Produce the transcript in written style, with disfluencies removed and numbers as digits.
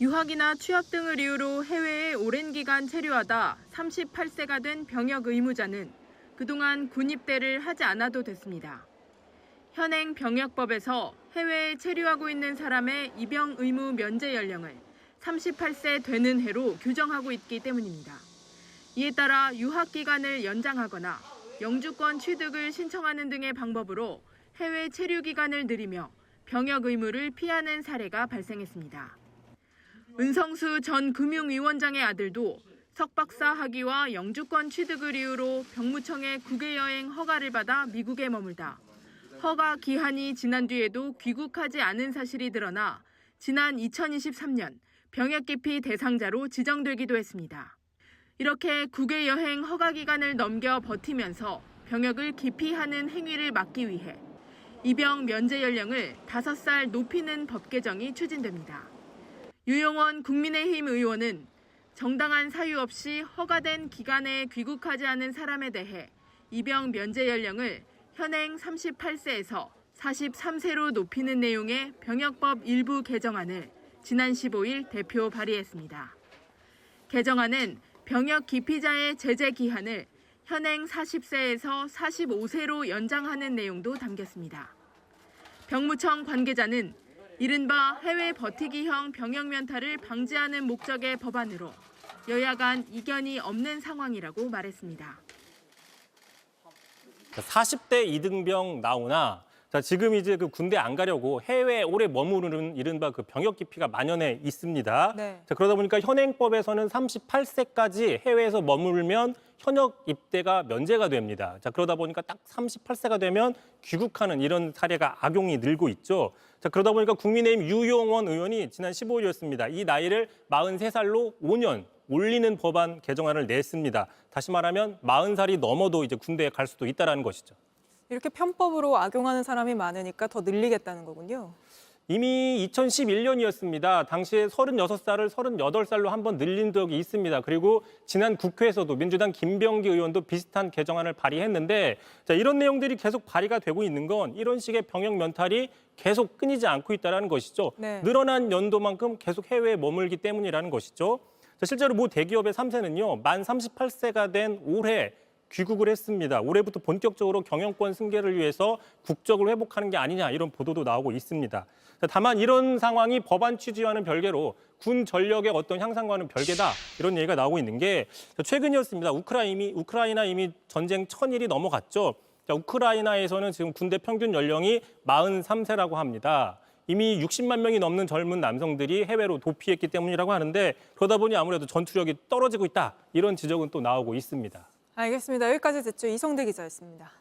유학이나 취업 등을 이유로 해외에 오랜 기간 체류하다 38세가 된 병역 의무자는 그동안 군 입대를 하지 않아도 됐습니다. 현행 병역법에서 해외에 체류하고 있는 사람의 입영 의무 면제 연령을 38세 되는 해로 규정하고 있기 때문입니다. 이에 따라 유학 기간을 연장하거나 영주권 취득을 신청하는 등의 방법으로 해외 체류 기간을 늘리며 병역 의무를 피하는 사례가 발생했습니다. 은성수 전 금융위원장의 아들도 석박사 학위와 영주권 취득을 이유로 병무청의 국외여행 허가를 받아 미국에 머물다 허가 기한이 지난 뒤에도 귀국하지 않은 사실이 드러나 지난 2023년 병역기피 대상자로 지정되기도 했습니다. 이렇게 국외여행 허가 기간을 넘겨 버티면서 병역을 기피하는 행위를 막기 위해 입영 면제 연령을 5살 높이는 법 개정이 추진됩니다. 유용원 국민의힘 의원은 정당한 사유 없이 허가된 기간에 귀국하지 않은 사람에 대해 입영 면제 연령을 현행 38세에서 43세로 높이는 내용의 병역법 일부 개정안을 지난 15일 대표 발의했습니다. 개정안은 병역 기피자의 제재 기한을 현행 40세에서 45세로 연장하는 내용도 담겼습니다. 병무청 관계자는 이른바 해외 버티기형 병역 면탈을 방지하는 목적의 법안으로 여야 간 이견이 없는 상황이라고 말했습니다. 40대 이등병 나오나 지금 이제 그 군대 안 가려고 해외에 오래 머무르는 이른바 그 병역 기피가 만연해 있습니다. 네. 그러다 보니까 현행법에서는 38세까지 해외에서 머물면 현역 입대가 면제가 됩니다. 그러다 보니까 딱 38세가 되면 귀국하는 이런 사례가 악용이 늘고 있죠. 그러다 보니까 국민의힘 유용원 의원이 지난 15일이었습니다. 이 나이를 43살로 5년 올리는 법안 개정안을 냈습니다. 다시 말하면 40살이 넘어도 이제 군대에 갈 수도 있다는 것이죠. 이렇게 편법으로 악용하는 사람이 많으니까 더 늘리겠다는 거군요. 이미 2011년이었습니다. 당시에 36살을 38살로 한번 늘린 적이 있습니다. 그리고 지난 국회에서도 민주당 김병기 의원도 비슷한 개정안을 발의했는데 이런 내용들이 계속 발의가 되고 있는 건 이런 식의 병역 면탈이 계속 끊이지 않고 있다는 것이죠. 네. 늘어난 연도만큼 계속 해외에 머물기 때문이라는 것이죠. 실제로 모 대기업의 3세는요. 만 38세가 된 올해 귀국을 했습니다. 올해부터 본격적으로 경영권 승계를 위해서 국적을 회복하는 게 아니냐 이런 보도도 나오고 있습니다. 다만 이런 상황이 법안 취지와는 별개로 군 전력의 어떤 향상과는 별개다 이런 얘기가 나오고 있는 게 최근이었습니다. 우크라이나 이미 전쟁 1000일이 넘어갔죠. 우크라이나에서는 지금 군대 평균 연령이 43세라고 합니다. 이미 60만 명이 넘는 젊은 남성들이 해외로 도피했기 때문이라고 하는데 그러다 보니 아무래도 전투력이 떨어지고 있다 이런 지적은 또 나오고 있습니다. 알겠습니다. 여기까지 듣죠. 이성대 기자였습니다.